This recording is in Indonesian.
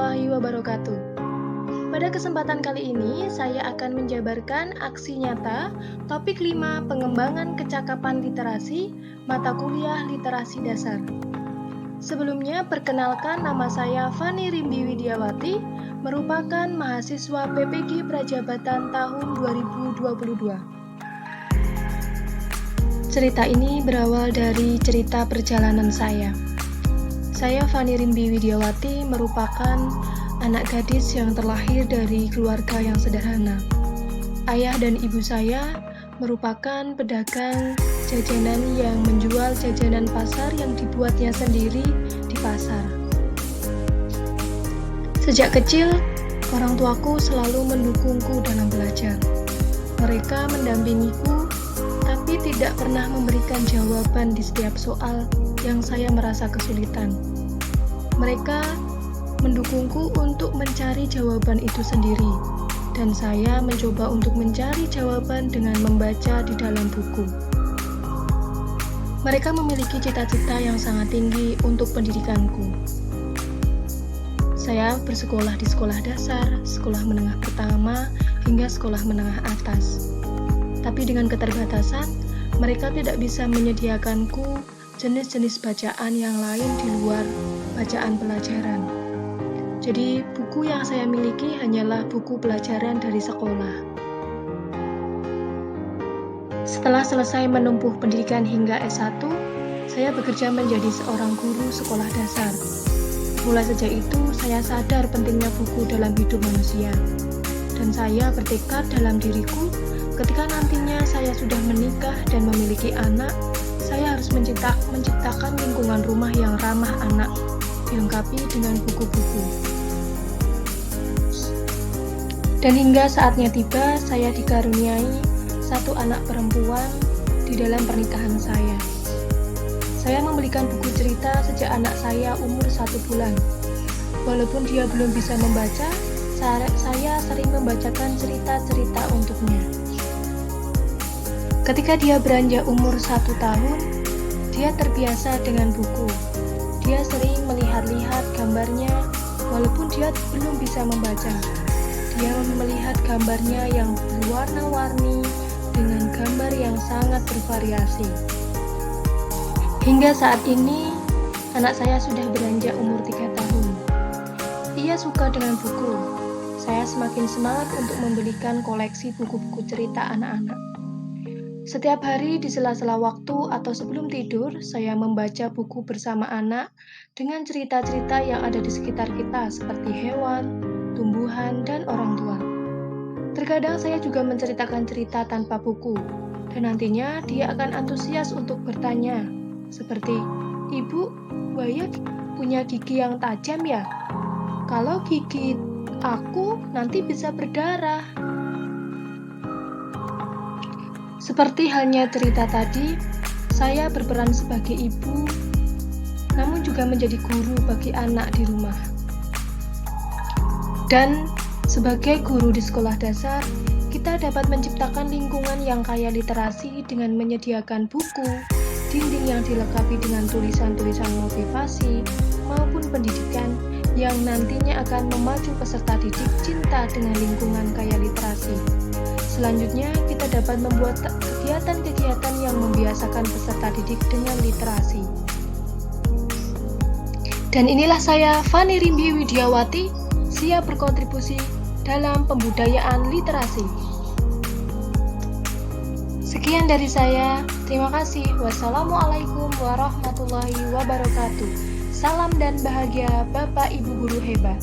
warahmatullahi wabarakatuh. Pada kesempatan kali ini, saya akan menjabarkan aksi nyata topik 5 pengembangan kecakapan literasi, mata kuliah literasi dasar. Sebelumnya, perkenalkan nama saya Fani Rimbi Widiawati, merupakan mahasiswa PPG Prajabatan tahun 2022. Cerita ini berawal dari cerita perjalanan saya. Saya Fani Rimbi Widiawati merupakan anak gadis yang terlahir dari keluarga yang sederhana. Ayah dan ibu saya merupakan pedagang jajanan yang menjual jajanan pasar yang dibuatnya sendiri di pasar. Sejak kecil, orang tuaku selalu mendukungku dalam belajar. Mereka mendampingiku, tapi tidak pernah memberikan jawaban di setiap soal yang saya merasa kesulitan. Mereka mendukungku untuk mencari jawaban itu sendiri, dan saya mencoba untuk mencari jawaban dengan membaca di dalam buku. Mereka memiliki cita-cita yang sangat tinggi untuk pendidikanku. Saya bersekolah di sekolah dasar, sekolah menengah pertama, hingga sekolah menengah atas. Tapi dengan keterbatasan, mereka tidak bisa menyediakanku jenis-jenis bacaan yang lain di luar bacaan pelajaran. Jadi, buku yang saya miliki hanyalah buku pelajaran dari sekolah. Setelah selesai menempuh pendidikan hingga S1, saya bekerja menjadi seorang guru sekolah dasar. Mulai sejak itu, saya sadar pentingnya buku dalam hidup manusia. Dan saya bertekad dalam diriku, ketika nantinya saya sudah menikah dan memiliki anak, saya harus menciptakan lingkungan rumah yang ramah anak, dilengkapi dengan buku-buku. Dan hingga saatnya tiba, saya dikaruniai satu anak perempuan di dalam pernikahan saya. Saya membelikan buku cerita sejak anak saya umur 1 bulan. Walaupun dia belum bisa membaca, saya sering membacakan cerita-cerita untuknya. Ketika dia beranjak umur 1 tahun, dia terbiasa dengan buku. Dia sering melihat-lihat gambarnya, walaupun dia belum bisa membaca. Dia melihat gambarnya yang berwarna-warni dengan gambar yang sangat bervariasi. Hingga saat ini, anak saya sudah beranjak umur 3 tahun. Ia suka dengan buku. Saya semakin semangat untuk membelikan koleksi buku-buku cerita anak-anak. Setiap hari di sela-sela waktu atau sebelum tidur, saya membaca buku bersama anak dengan cerita-cerita yang ada di sekitar kita seperti hewan, tumbuhan, dan orang tua. Terkadang saya juga menceritakan cerita tanpa buku, dan nantinya dia akan antusias untuk bertanya, seperti, "Ibu, buaya punya gigi yang tajam ya? Kalau gigi aku nanti bisa berdarah." Seperti halnya cerita tadi, saya berperan sebagai ibu, namun juga menjadi guru bagi anak di rumah. Dan sebagai guru di sekolah dasar, kita dapat menciptakan lingkungan yang kaya literasi dengan menyediakan buku, dinding yang dilengkapi dengan tulisan-tulisan motivasi, maupun pendidikan yang nantinya akan memacu peserta didik cinta dengan lingkungan kaya literasi. Selanjutnya, kita dapat membuat kegiatan-kegiatan yang membiasakan peserta didik dengan literasi. Dan inilah saya, Fani Rimbi Widiawati, siap berkontribusi dalam pembudayaan literasi. Sekian dari saya, terima kasih. Wassalamualaikum warahmatullahi wabarakatuh. Salam dan bahagia Bapak Ibu Guru hebat.